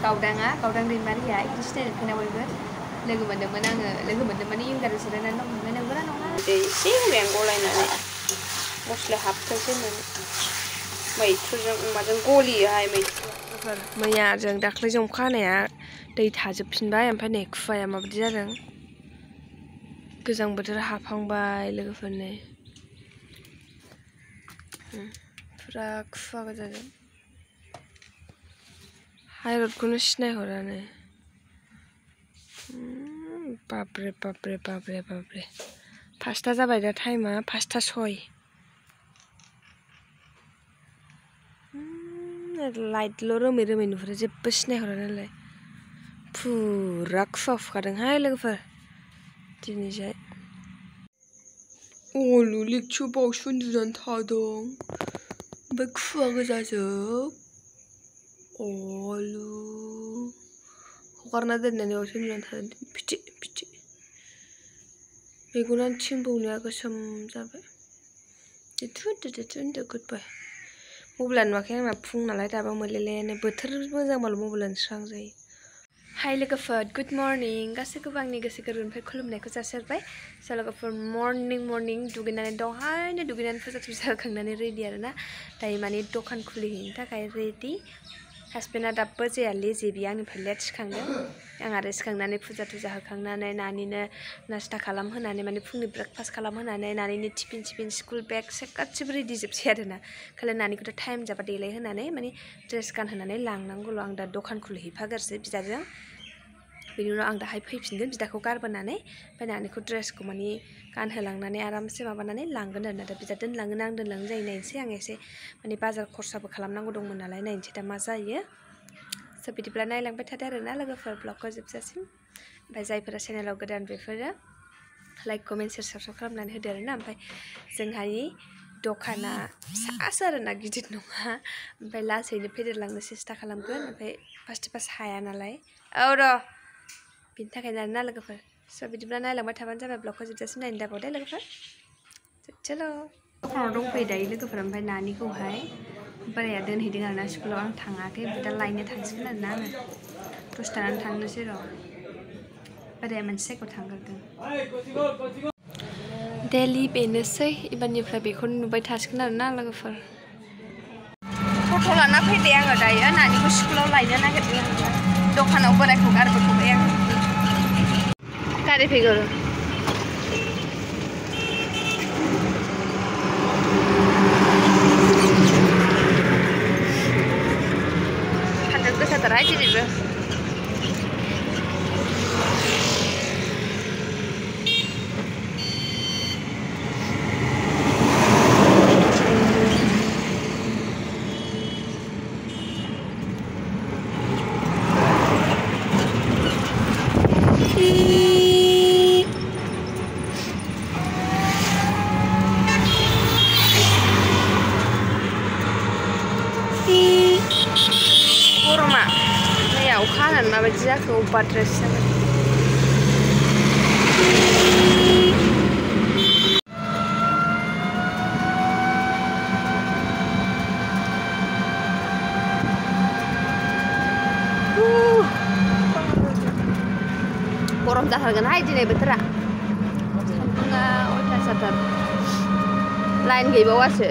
गावदां दैमारिया इदि सिनायखायोना बयबो लोगो मोनदोंमोन आङो लोगो मोनदोंमोन इंगाराव जिरायनानै दंमोन नंगौना नङा दै एसे होबाय आं गलायनानै मस्ला हाबथोंसै होननानै मैथ्रुजों अमाजों गलियोहाय मैथ्रुफोर मैया जों दाख्लै जों अखा हानाया दै थाजोबफिनबाय ओमफ्राय नै खुवाया माबायदि जादों गोजां बोथोर हाबहांबाय लोगोफोरनि फुरा खुवा गोजाजों हाइरडखौनो सिनायहरानो बाब्रे बाब्रे बाब्रे बाब्रे 5टा जाबाय दा टाइमा 5:06 लाइटल' रोमै रोमै नुहुरो जेबो सिनायहरा नालाय फुरा खुवा फुखादोंहाय लोगोफोर दिनैजाय अनु लेक्चर बावसो उन्दुनानै थादों ओमफ्राय खुवा गोजाजोब अनु हगारना दोननानै बावसो उन्दुनानै थादों फिथि फिथि मेगनानो थिं बौनाया गोसोम जाबाय उन्दु गुडबाय मबाइलानो नुवाखै आंना फुं नालाय दाबा मोलेलेनो बोथोर मोजांबाल' मबाइलानो स्रां जायो हाय लोगोफोर गुड मर्निं गासैखौबो आंनि गोसो गोरबोनिफ्राय खुलुमनायखौ जासिहरबाय स' लोगोफोर मर्निं दुगैनानै दहायनो दुगैनानै फुजा थुजा होखांनानै रेडि आरोना दायो माने दखान खुलिहैनो थाखाय रेडि हासबेन्डआ दाबो जाया लेजेबि आंनिफ्राय लेट सिखांदों आं आरो सिखांनानै फुजा थुजा होखांनानै नानिनो नास्ता खालामहोनानै माने फुंनि ब्रेकफास्ट खालामहोनानै नानिनो टिफिन स्कुल बेग गासिबो रेडि जोबसै आरोना खालि नानिखौथ' टाइम जाबा देलायहोनानै माने ड्रेस गानहोनानै लांनांगौल' आं दा दखान खुलिहैफागोरसै बिदाजों बेनि उनाव आं दाहाय फैफिनगोन बिदाखौ गारबोनानै ओमफ्राय नानिखौ ड्रेसखौ माने गानहोलांनानै आरामसे माबानानै लांगोन आरोना दा बिदा दोनलाङोना आं दोनलाङो जायो नायनोसै आं एसे माने बाजार खरसाबो खालामनांगौ दंमोन नालाय नायनोसै दा मा जायो स' बिदिब्ला नायलांबाय थादो आरोना लोगोफोर ब्लगखौ जोबजासिम ओमफ्राय जायफोरा चेनेलाव गोदान बेफोरो लाइक कमेन्ट शेयार साबस्क्राइब खालामनानै होदो आरोना ओमफ्राय जोंहानि दखाना फिसासो आरोना गिदिर नङा ओमफ्राय लासैनो फेदेरलांनो सेस्था खालामगोन ओमफ्राय फार्स्ट हाया नालाय औ र' बिनि थाखायनो आरोना लोगोफोर स' बिदिब्ला नायलांबाय थाबानो जाबाय ब्लगखौ जोबजासिम नायनो दाबाव दे लोगोफोर चलो दखानाव दंफैयो दायो लोगोफोर ओमफ्राय नानिखौहाय बोराया दोनहैदों आरोना स्कुलाव आं थाङाखै ओमफ्राय दा लायनो थांसिगोन आरोना आङो दसे थानानै थांनोसै र' बोराया मोनसे जायगायाव थांग्रोदों डेलि बेनोसै एबारनिफ्राय बेखौनो नुबाय थासिगोन आरोना लोगोफोर टट' लाना फैबाय आङो दायो नानिखौ स्कुलाव लायनो नागिरदों दखानाव बोरायखौ गारबोथ'बाय आं गारि फैगौ सान्दुं गोसाथारहाय दिनैबो गरमा मैया अखा हानानै माबायदि जाखो अभारद्रायसो जाबाय गरम जाथारगोनहाय दिनै बोथोरा सान्दुङा अयथासारथार लाइन गैबावासो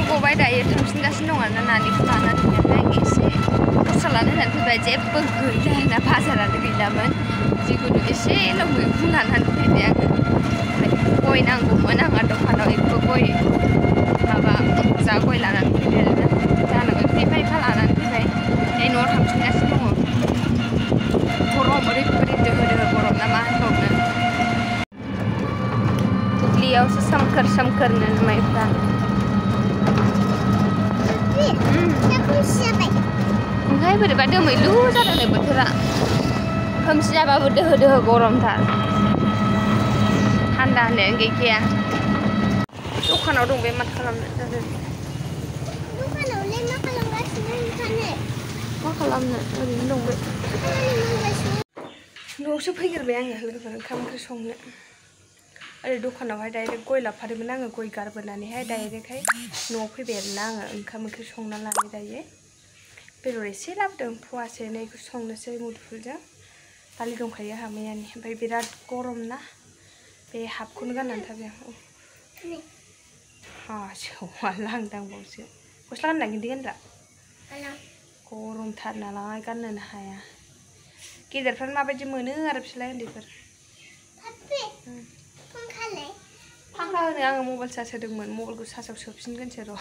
गबाय दायो थांफिनगासिनो दं आरोना नानिखौ लानानै ओमफ्राय एसे दस्रा लानो होननानै फैबाय जेबो गैला बाजारानो गैलामोन जिखुनु एसेल' मैगं लानानै फैबाय आङो ओमफ्राय गय नांगौमोन आंहा दखानाव एखौ गय माबा जा गय लानानै फैबाय आरोना जानांगौ एफा एफा लानानै फैबाय नै न'आव थांफिनगासिनो दङ गरम ओरैबायदि दोहो गरम ना मा होनबावनो दुब्लियावसो सोमखोरनो माइफ्रा ओमफ्राय बोरैबा दोमैलु जादों बोथोरा खोमसि जाबाबो दोहो गरमथार थान्दा होननायानो गैखाया दखानाव दं बे माथो खालामनो जादों दखानावलाय मा खालामगासिनो खालामनो ओरैनो दंबाय न'आवसो फैग्रोबाय आङो लोगोफोर ओंखाम ओंख्रि संनो ओरै दखानावहाय डाइरेक्ट गय लाबोफादोंमोन आङो गय गारबोनानैहाय डाइरेक्टहाय न'आव फैबाय आरोना आङो ओंखाम ओंख्रि संना लानो दायो बेदर एसे लाबोदों फवासेनो बेखौ संनोसै मुदुफुलजों दालि दंखायो आंहा मैयानि ओमफ्राय बिराद गरम ना बे हाफखौनो गाननानै थाबाय आं हासौआ लांदांबावसो गस्ला गानना गिन्दै गानग्रा गरमथार नालाय गाननोनो हाया गेदेरफ्रानो माबायदि मोनो आरो बिसोरलाय उन्दैफोर फांखा होनो आङो मबाइल चार्ज होदोंमोन मबाइलखौ चार्जआव सोफिनगोनसो र'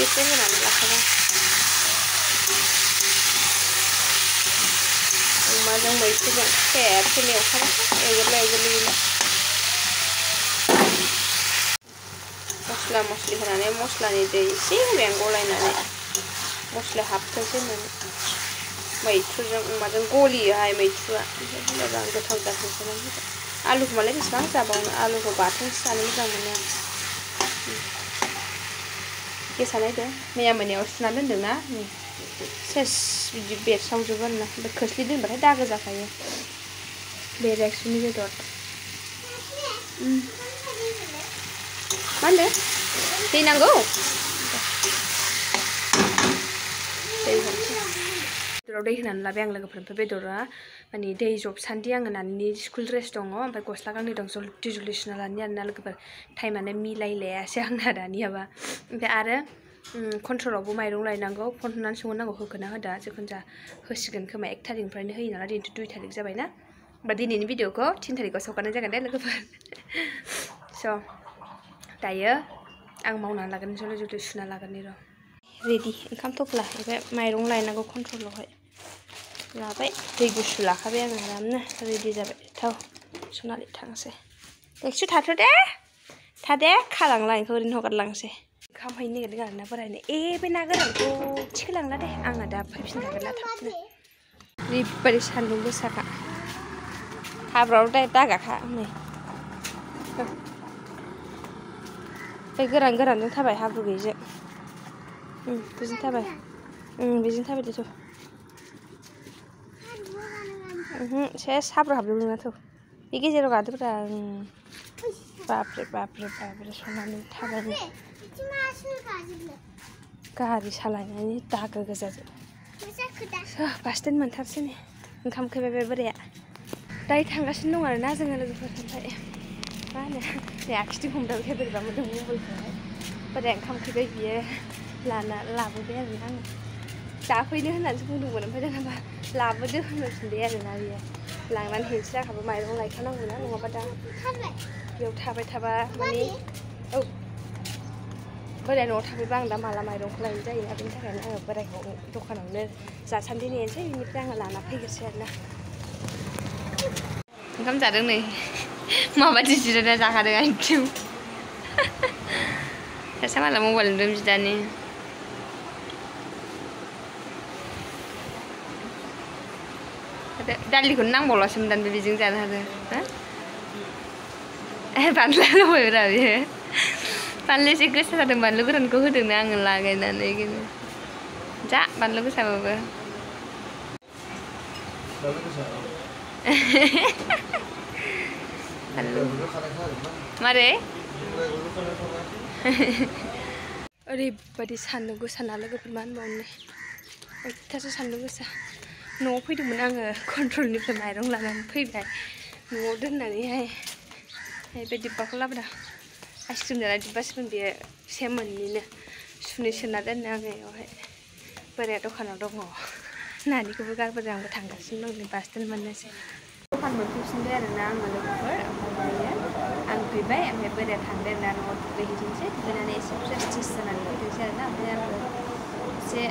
एसे होनानै लाखाबाय अमाजों मैथ्रुजों खेबसेनो एवखाबाय एवगोरला मस्ला मस्लि होनानै मस्लानि दै एसे होबाय आं गलायनानै मस्ला हाबथोंसै होननानै मैथ्रुजों अमाजों गलियोहाय मैथ्रुआ ओमफ्राय आं गोथाव जाथोंसै होबाय आलुखौ मालाय बेसेबां जाबावनो आलुखौ बाथोनसो जानो मोजां मोनो आं गेसा नायदो मैया मोनायाव सुना दोन्दोंना सेस बिदि बेरसावजोबो आरोना ओमफ्राय खोस्लि दोनबाथाय दागो जाखायो बेरेक्सुनि बेदर मा होनदों दै नांगौ बेदराव दै होनानै लाबाय आं लोगोफोर ओमफ्राय बेदरा माने दै जबसान्दि आङो नानि स्कुल ड्रेस दङ ओमफ्राय गस्ला गांनै दं जल्दि जल्दि सुना लानि आरोना लोगोफोर टाइमानो मिलायलायासै आंना दानियाबा ओमफ्राय आरो कन्ट्रलावबो माइरं लायनांगौ फन हरनानै सोंहरनांगौ होखोना होदा जिखुनु जा होसिगोन खोमा 1 थारिखनिफ्रायनो होयो नालाय दिनैथ' 2 थारिख जाबायना होमबा दिनैनि भिडिअखौ 3 थारिखआव सगारनाय जागोन दे लोगोफोर स' दायो आं मावनानै लागोन जल्दि जल्दि सुना लागोन र' रेडि ओंखाम थफ्ला ओमफ्राय माइरं लायनांगौ कन्ट्रलावहाय लाबाय दै गुसु लाखाबाय आं आरामनो रेडि जाबाय थाव सनालि थांसै एक्सु थाथ' दे खालांला बेखौ ओरैनो हगारलांसै ओंखाम हैनो नागिरदों आरोना बोरायनो बे ना गोरानखौ थिखोलांला दे आङो दा फैफिनखागोन ना थाबनो ओरैबायदि सान्दुं गोसाखा हाब्रुआव दागाखा नै बे गोरानजों थाबाय हाब्रु गैयिजों बेजों थाबाय बेजों थाबाय दे थ' सेस हाब्रु हाबजोबो नोंनाथ' बे गेजेराव गादोब्रा बाब्रे सनानै थाबाय गारि सालायनायनि दागो गोजाजों बासटेन मोनथारसै नै ओंखाम उखैबाय बे बोराया दायो थांगासिनो दं आरोना जोङो लोगोफोर ओमफ्राय मा होनो नै आखिथिं हमदांबाय बोरैबा मोनदों मबाइलखौहाय बोराया ओंखाम उखैबाय बियो लाबोबाय आरोना आङो जाफैनो होननानैसो बुंदोंमोन ओमफ्राय दाना लाबोदो होनफिनबाय आरोना बियो लांनानै हैनोसै जाखाबो माइरं लायखानांगौना नङाबा दा बेयाव थाबाय थाबा माने औ बोराया न'आव थाफैबा आं दा माला माइरंखौ लायनो जायोना बेनि थाखायनो आङो बोरायखौ दखानावनो जासान्दि नेनोसै बेनिफ्राय आङो लाना फैग्रोसै आरोना ओंखाम जादों नै माबायदि जिरायना जाखादों आथिं सासे मालाय मबाइल नुदों बिदानि दालिखौनो नांबावलासोमोन दान बेजों जानो हादों बानलु होबायब्रा बेयो बानलु एसे गोसा जादों बानलु गोरानखौ होदोंना आङो लागायनानै जा बानलु गोसाबाबो मारे ओरैबायदि सान्दुं गोसा ना लोगोफोर मा होनबावनो अयथासार सान्दुं गोसा न'आव फैदोंमोन आङो कन्ट्रलनिफ्राय माइरं लानानै फैबाय न'आव दोननानैहाय बे डिब्बाखौ लाबोदों आइसक्रिम जानाय डिब्बासिमोन बेयो सेमोननिनो सुनै सोना दोनो आङो बेयावहाय बोराया दखानाव दङ नानिखौबो गारबोदों आंबो थांगासिनो दं बासटेन मोननोसै दखान मोनफैफिनबाय आरोना आङो लोगोफोर ओमफ्राय दायो आं फैबाय ओमफ्राय बोराया थांदों आरोना न'आव दुगैहैथोंसै दुगैनानै एसे फ्रेस ट्रेस जानानै फैथोंसै आरोना ओमफ्राय आंबो एसे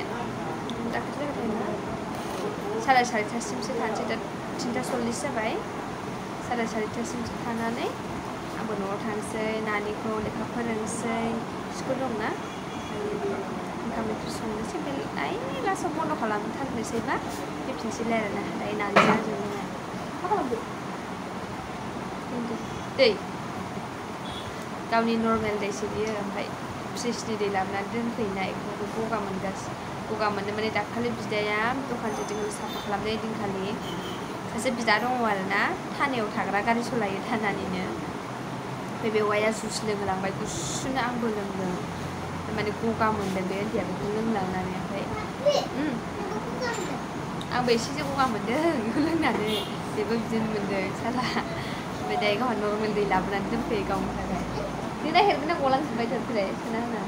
दाखोर जाबाय 4:30सिमसो थानोसै दा 3:40 जाबाय 4:30सिमसो थानानै आंबो न'आव थांसै नानिखौ लेखा फोरोंसै स्कुल दंना ओंखाम ओंख्रि संनोसै ओमफ्राय लास्टआव बन्द' खालामथारनोसैबा फैफिनसैलाय आरोना दायो नानिजों आंजों मा खालामदो दै गावनि नर्मेल दैसो बियो ओमफ्राय फ्रिजनि दै लाबोनानै दोनफैनाय गगा मोनदों माने दाखालि बिदाया दखान जों साफा खालामनाय दिनखालि सासे बिदा दङ आरोना थानायाव थाग्रा गारि सलायो थानानिनो ओमफ्राय बेवाइया जुइस लोंलांबाय गुसुनो आंबो लोंदों माने गगा मोनदों बे उन्दैया बेखौ लोंलांनानै ओमफ्राय आंबो एसेसो गगा मोनदों बेखौ लोंनानै बेबो बिदिनो मोनदों साला ओमफ्राय दायो गावहा नर्मेल दै लाबोनानै दोनफैयो गावनि थाखाय दै नागिरनो गलांजोब्बाय थोरफोराय सोना होना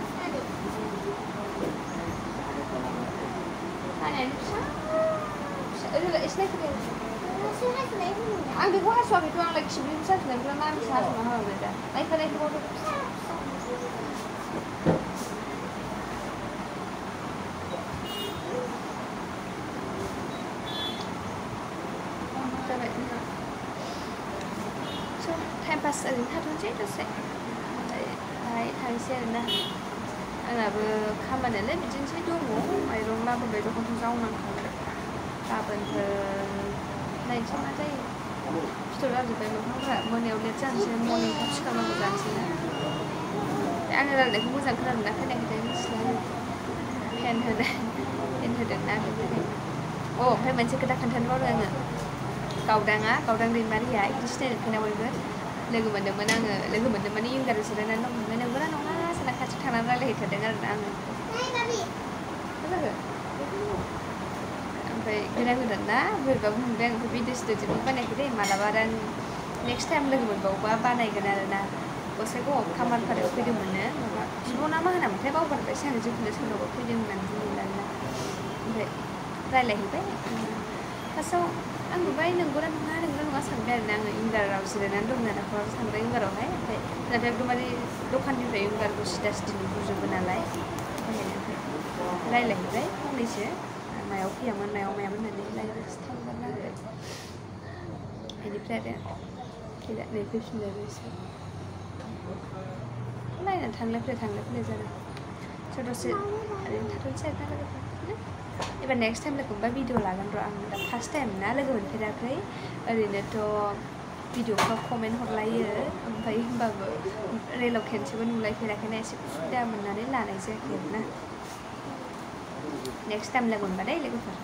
खानायानो फिसा एसे नायफैदो आं बेखौ हास'वाखैथ' आंलाय खिबुनि फिसा फिसाखौलाय मा फिसा हास'ना होबाय दा नायखो जाबाय टाइम पास ओरैनो थाथ'नोसै दसे ओमफ्राय थांसै आरोना आंनाबो खामानियालाय बिदिनोसै दङ माइरं लाबोबाय दखानखौ जावनांखाबाय गाबोनफोर नायनोसै मा जायो फिथर जाजोब्बाय मोखांफ्रा मोनायाव लेट जानोसै मर्निं थाब सिखारनांगौ जानोसै ना आङो रायलायनायखौ मोजां खोनादोंना खोनायाखै मिथिला फेन होदोंना बेनिखायनो ओमफ्राय मोनसे खोथा खोन्थानो बावदों आङो गावदां दैमारिया बिदि सिनायनो बयबो लोगो मोन्दोंमोन इंगाराव जिरायनानै दं ओमफ्राय नंगौना नङा साना खाथियाव थांनानै रायलायहैथारदों आरोना आङो ओमफ्राय गोदान ना बोरैबाबो मोनबाय आं ओमफ्राय भिडिअ सिडिअ बानायाखै दे मालाबा आरो आं नेक्स्ट टाइम लोगो मोनबावोबा बानायगोन आरोना गसाइगावआव खामारपारायाव फैदोंमोननो माबा बिब'ना मा होनामोनथाय बावगारबायसो आं जिखुनु सोरनावबा फैदों होननानै बुंदोंमोन आरोना ओमफ्राय रायलायहैबाय फार्स्टआव आं नुबाय नंगौना नङा सानबाय आरोना आङो इंगाराव जिरायनानै दं नालाय क'क्राझार थांग्रा इंगारावहाय ओमफ्राय नाथाय एकदमबारे दखाननिफ्राय इंगारखौ सिदा नुहुरजोबो नालाय ओंखायनो रायलायहैबाय फंनैसो मायाव फैयामोन होननानै रायलायनोसो थांगोन आरो बेनिफ्राय आरो नै फैफिनलायबाय एसे नायनानै थांलाय फैलाय जादों दसे ओरैनो थाथ'नोसै आरोना लोगोफोर एबार नेक्स्ट टाइम लोगो मोनबा भिडिअ लागोन र' आं दा फार्स्ट टाइम ना लोगो मोनफेराखै ओरैनोथ' भिडिअफ्राव कमेन्ट हरलायो ओमफ्राय होमबाबो रेलाव खेनसेबो नुलायफेराखैना एसे उसुबिदा मोननानै लानाय जायाखै आरोना नेक्स्ट टाइम लोगो मोनबा दे लोगोफोर